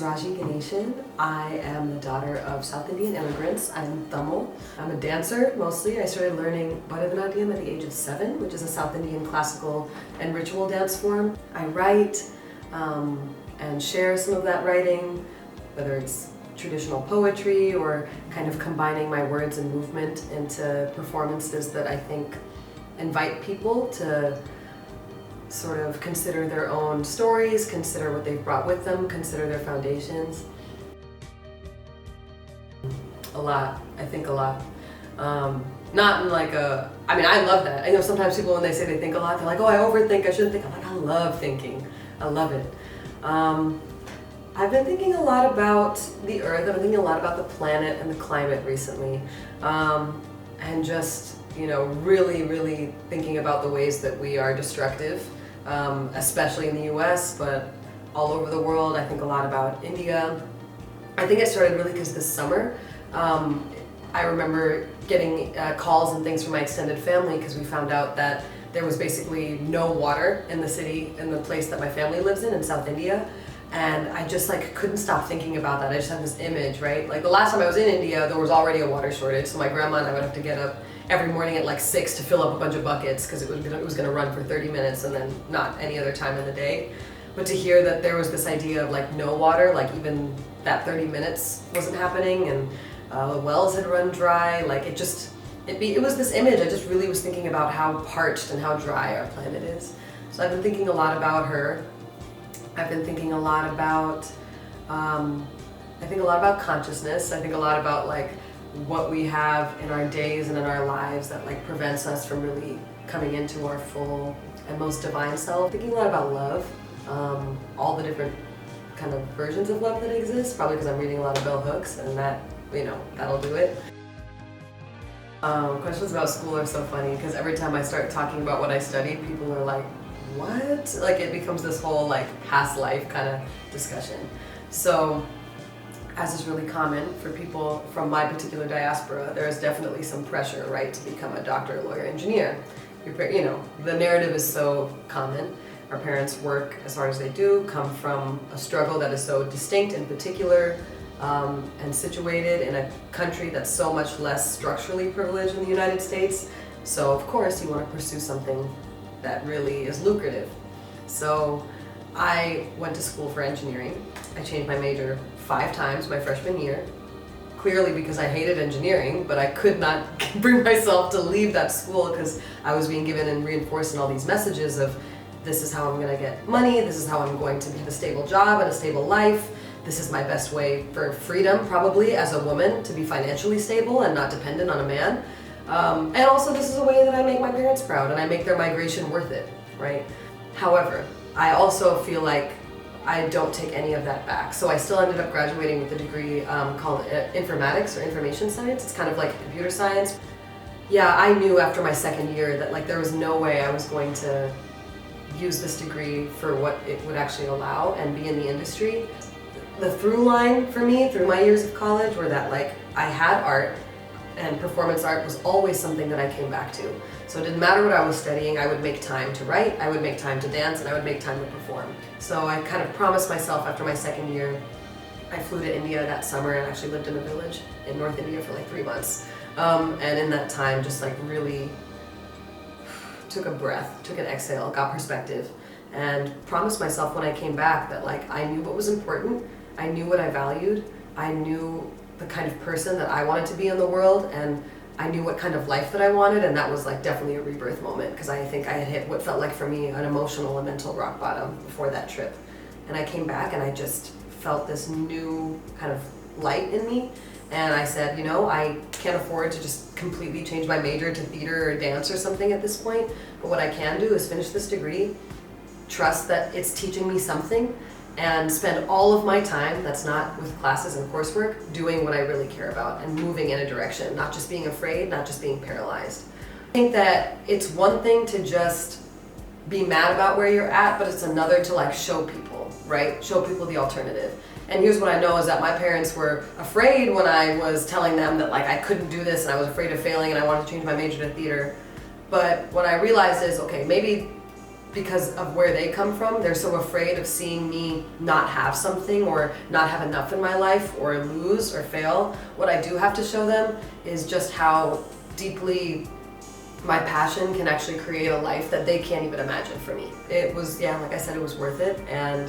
is Raji Ganesan. I am the daughter of South Indian immigrants. I'm Tamil. I'm a dancer mostly. I started learning Bharatanatyam at the age of 7, which is a South Indian classical and ritual dance form. I write and share some of that writing, whether it's traditional poetry or kind of combining my words and movement into performances that I think invite people to sort of consider their own stories, consider what they've brought with them, consider their foundations. A lot, I think a lot. Not in like a, I mean, I love that. I know sometimes people when they say they think a lot, they're like, oh, I overthink, I shouldn't think. I'm like, I love thinking. I love it. I've been thinking a lot about the earth. I've been thinking a lot about the planet and the climate recently. And just, you know, really thinking about the ways that we are destructive, especially in the US, but all over the world. I think a lot about India. I think it started really because this summer, I remember getting calls and things from my extended family because we found out that there was basically no water in the city, in the place that my family lives in South India. And I just like couldn't stop thinking about that. I just had this image, right? Like the last time I was in India, there was already a water shortage. So my grandma and I would have to get up every morning at like 6 to fill up a bunch of buckets because it was gonna run for 30 minutes and then not any other time in the day. But to hear that there was this idea of like no water, like even that 30 minutes wasn't happening, and the wells had run dry, like it was this image. I just really was thinking about how parched and how dry our planet is. So I've been thinking a lot about her. I've been thinking a lot about, I think a lot about consciousness. I think a lot about like what we have in our days and in our lives that like prevents us from really coming into our full and most divine self. Thinking a lot about love, all the different kind of versions of love that exist, probably because I'm reading a lot of bell hooks and that, you know, that'll do it. Questions about school are so funny because every time I start talking about what I studied, people are like, what? Like it becomes this whole like past life kind of discussion. So as is really common for people from my particular diaspora, there is definitely some pressure, right, to become a doctor, lawyer, engineer. You know, the narrative is so common. Our parents work as hard as they do, come from a struggle that is so distinct and particular, and situated in a country that's so much less structurally privileged in the United States. So of course you want to pursue something that really is lucrative. So I went to school for engineering. I changed my major 5 times my freshman year, clearly because I hated engineering, but I could not bring myself to leave that school because I was being given and reinforced in all these messages of this is how I'm going to get money, this is how I'm going to have a stable job and a stable life, this is my best way for freedom probably as a woman to be financially stable and not dependent on a man. And also this is a way that I make my parents proud and I make their migration worth it, right? However, I also feel like I don't take any of that back. So I still ended up graduating with a degree called informatics or information science. It's kind of like computer science. Yeah, I knew after my second year that like there was no way I was going to use this degree for what it would actually allow and be in the industry. The through line for me through my years of college were that like I had art, and performance art was always something that I came back to. So it didn't matter what I was studying, I would make time to write, I would make time to dance, and I would make time to perform. So I kind of promised myself after my second year, I flew to India that summer and actually lived in a village in North India for like 3 months. And in that time, just like really took a breath, took an exhale, got perspective, and promised myself when I came back that like I knew what was important, I knew what I valued, I knew the kind of person that I wanted to be in the world, and I knew what kind of life that I wanted, and that was like definitely a rebirth moment because I think I had hit what felt like for me an emotional and mental rock bottom before that trip. And I came back and I just felt this new kind of light in me, and I said, you know, I can't afford to just completely change my major to theater or dance or something at this point, but what I can do is finish this degree, trust that it's teaching me something, and spend all of my time that's not with classes and coursework doing what I really care about and moving in a direction, not just being afraid, not just being paralyzed. I think that it's one thing to just be mad about where you're at, but it's another to like show people, right? Show people the alternative. And here's what I know is that my parents were afraid when I was telling them that like I couldn't do this and I was afraid of failing and I wanted to change my major to theater. But what I realized is, okay, maybe because of where they come from. They're so afraid of seeing me not have something or not have enough in my life or lose or fail. What I do have to show them is just how deeply my passion can actually create a life that they can't even imagine for me. It was, yeah, like I said, it was worth it, and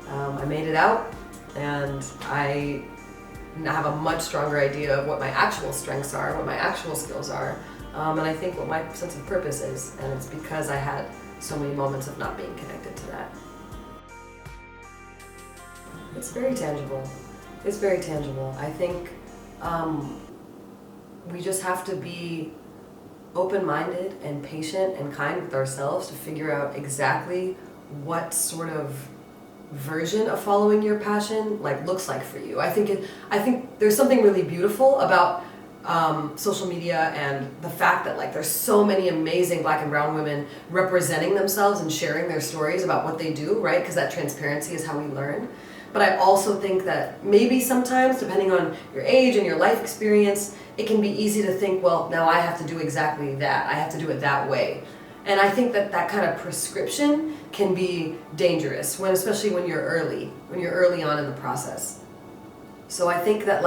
I made it out, and I have a much stronger idea of what my actual strengths are, what my actual skills are, and I think what my sense of purpose is, and it's because I had so many moments of not being connected to that. It's very tangible. It's very tangible. I think we just have to be open-minded and patient and kind with ourselves to figure out exactly what sort of version of following your passion looks like for you. I think there's something really beautiful about social media and the fact that there's so many amazing Black and brown women representing themselves and sharing their stories about what they do, right? Because that transparency is how we learn. But I also think that maybe sometimes, depending on your age and your life experience, it can be easy to think, well, now I have to do exactly that. I have to do it that way. And I think that that kind of prescription can be dangerous, especially when you're early on in the process. So I think that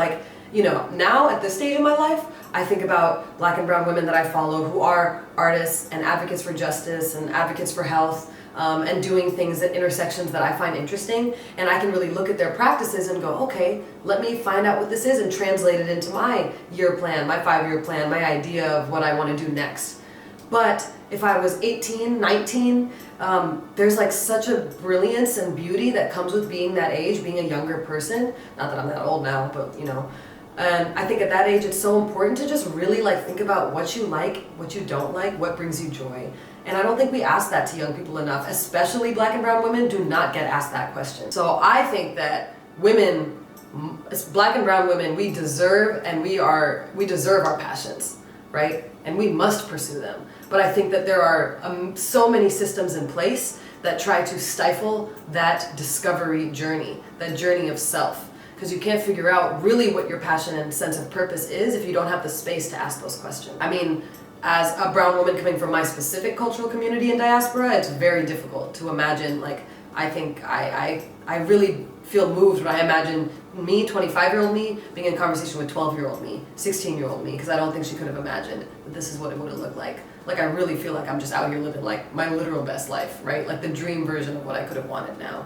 now at this stage in my life, I think about Black and brown women that I follow who are artists and advocates for justice and advocates for health, and doing things at intersections that I find interesting, and I can really look at their practices and go, okay, let me find out what this is and translate it into my year plan, my 5-year plan, my idea of what I want to do next. But if I was 18, 19, there's such a brilliance and beauty that comes with being that age, being a younger person. Not that I'm that old now, but and I think at that age it's so important to just really think about what you like, what you don't like, what brings you joy. And I don't think we ask that to young people enough, especially Black and brown women do not get asked that question. So I think that women, Black and brown women, we deserve our passions, right? And we must pursue them. But I think that there are so many systems in place that try to stifle that discovery journey, that journey of self. Because you can't figure out really what your passion and sense of purpose is if you don't have the space to ask those questions. I mean, as a brown woman coming from my specific cultural community in diaspora, it's very difficult to imagine, I think I really feel moved when I imagine me, 25-year-old me, being in conversation with 12-year-old me, 16-year-old me, because I don't think she could have imagined that this is what it would have looked like. I really feel like I'm just out here living my literal best life, right? The dream version of what I could have wanted now.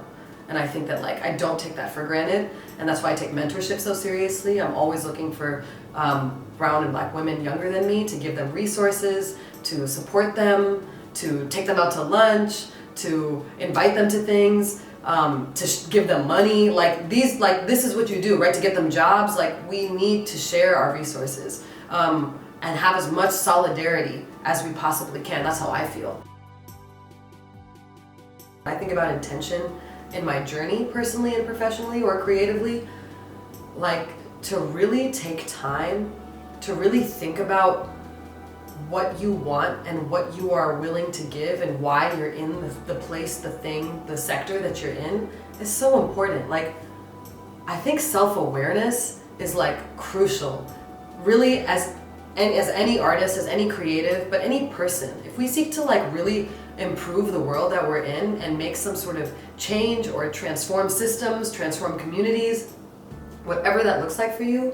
And I think that I don't take that for granted, and that's why I take mentorship so seriously. I'm always looking for brown and Black women younger than me to give them resources, to support them, to take them out to lunch, to invite them to things, to give them money. This is what you do, right? To get them jobs. We need to share our resources and have as much solidarity as we possibly can. That's how I feel. I think about intention in my journey, personally and professionally or creatively, to really take time to really think about what you want and what you are willing to give and why you're in the place, the thing, the sector that you're in is so important. I think self-awareness is crucial, really, as any artist, as any creative, but any person. If we seek to really improve the world that we're in and make some sort of change or transform systems, transform communities, whatever that looks like for you,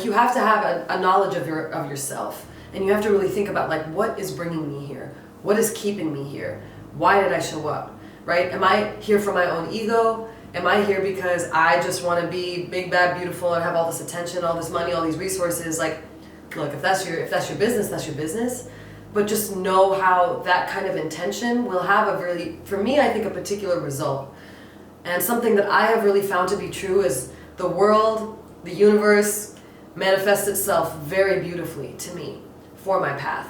you have to have a knowledge of yourself, and you have to really think about what is bringing me here, what is keeping me here, why did I show up, right? Am I here for my own ego? Am I here because I just want to be big, bad, beautiful, and have all this attention, all this money, all these resources? Look, if that's your business, that's your business. But just know how that kind of intention will have a really, for me, I think, a particular result. And something that I have really found to be true is the world, the universe, manifests itself very beautifully to me for my path.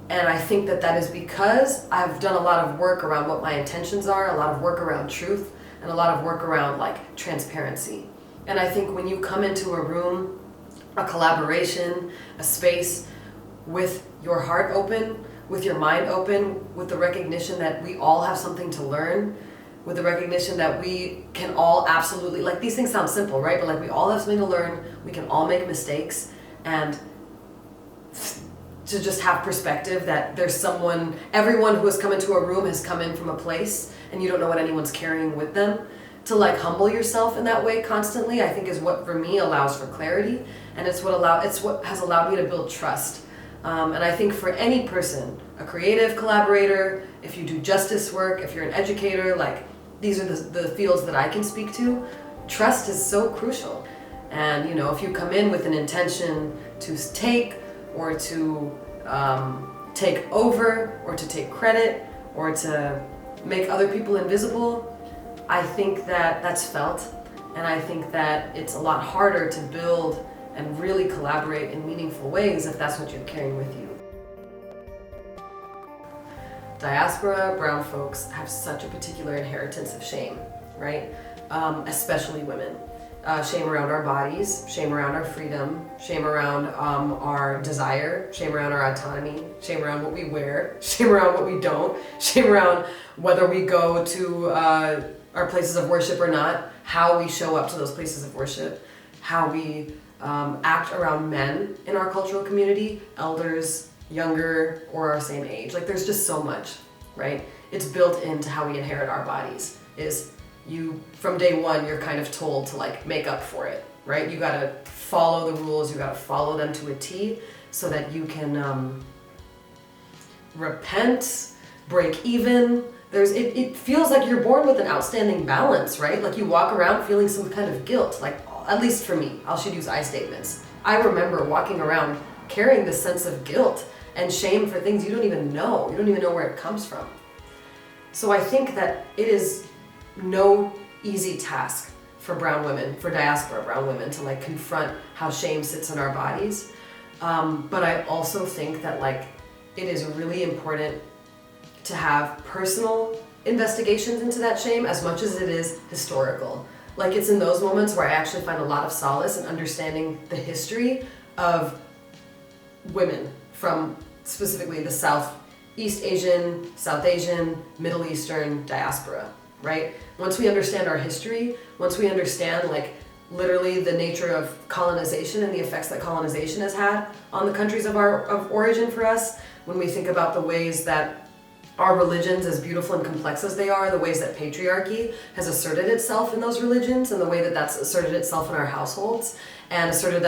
And I think that is because I've done a lot of work around what my intentions are, a lot of work around truth, and a lot of work around transparency. And I think when you come into a room, a collaboration, a space with your heart open, with your mind open, with the recognition that we all have something to learn, with the recognition that we can all absolutely, these things sound simple, right? But we all have something to learn, we can all make mistakes, and to just have perspective that there's everyone who has come into a room has come in from a place, and you don't know what anyone's carrying with them. To like humble yourself in that way constantly, I think is what for me allows for clarity, and it's what has allowed me to build trust. And I think for any person, a creative collaborator, if you do justice work, if you're an educator, like these are the fields that I can speak to, trust is so crucial. And if you come in with an intention to take or to take over or to take credit or to make other people invisible, I think that that's felt, and I think that it's a lot harder to build and really collaborate in meaningful ways if that's what you're carrying with you. Diaspora brown folks have such a particular inheritance of shame, right? Especially women. Shame around our bodies, shame around our freedom, shame around our desire, shame around our autonomy, shame around what we wear, shame around what we don't, shame around whether we go to our places of worship or not, how we show up to those places of worship, how we act around men in our cultural community, elders, younger, or our same age. Like there's just so much, right? It's built into how we inherit our bodies. From day one, you're kind of told to like make up for it, right? You gotta follow the rules, you gotta follow them to a T so that you can repent, break even. It feels like you're born with an outstanding balance, right? Like you walk around feeling some kind of guilt, like at least for me, I should use I statements. I remember walking around carrying this sense of guilt and shame for things you don't even know. You don't even know where it comes from. So I think that it is no easy task for brown women, for diaspora brown women, to like confront how shame sits in our bodies. But I also think that like it is really important to have personal investigations into that shame as much as it is historical. Like it's in those moments where I actually find a lot of solace in understanding the history of women from specifically the Southeast Asian, South Asian, Middle Eastern diaspora, right? Once we understand our history, once we understand like literally the nature of colonization and the effects that colonization has had on the countries of origin for us, when we think about the ways that our religions, as beautiful and complex as they are, the ways that patriarchy has asserted itself in those religions, and the way that that's asserted itself in our households, and asserted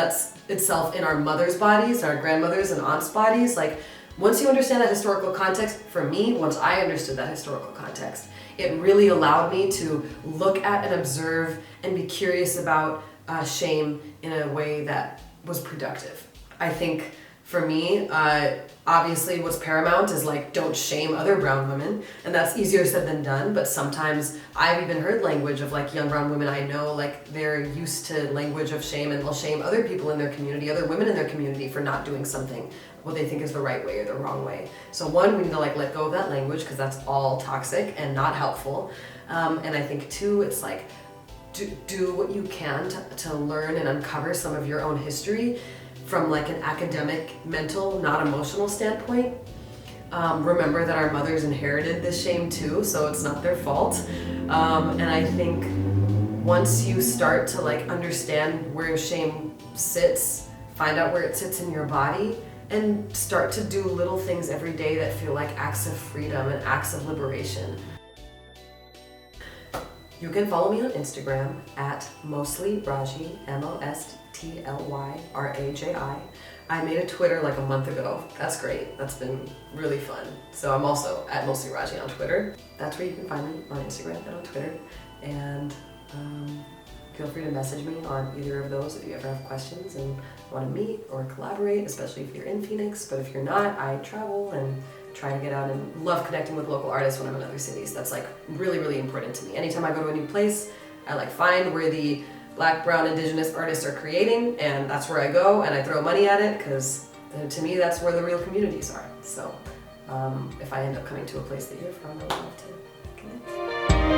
itself in our mothers' bodies, our grandmothers' and aunts' bodies. Like, once you understand that historical context, for me, once I understood that historical context, it really allowed me to look at and observe and be curious about shame in a way that was productive. I think for me, obviously what's paramount is like, don't shame other brown women, and that's easier said than done, but sometimes I've even heard language of like young brown women I know, like they're used to language of shame, and they'll shame other people in their community, other women in their community, for not doing something what they think is the right way or the wrong way. So one, we need to like let go of that language, because that's all toxic and not helpful. And I think two, it's like do what you can to learn and uncover some of your own history from like an academic, mental, not emotional standpoint. Remember that our mothers inherited this shame too, so it's not their fault. And I think once you start to like understand where shame sits, find out where it sits in your body, and start to do little things every day that feel like acts of freedom and acts of liberation. You can follow me on Instagram at mostlyraji, MOSTLYRAJI. I made a Twitter like a month ago. That's great. That's been really fun. So I'm also at mostlyraji on Twitter. That's where you can find me, on Instagram and on Twitter. And feel free to message me on either of those if you ever have questions and want to meet or collaborate, especially if you're in Phoenix. But if you're not, I travel and try to get out and love connecting with local artists when I'm in other cities. That's like really, really important to me. Anytime I go to a new place, I like find where the Black, brown, indigenous artists are creating, and that's where I go and I throw money at it, because to me that's where the real communities are. So if I end up coming to a place that you're from, I would love to connect.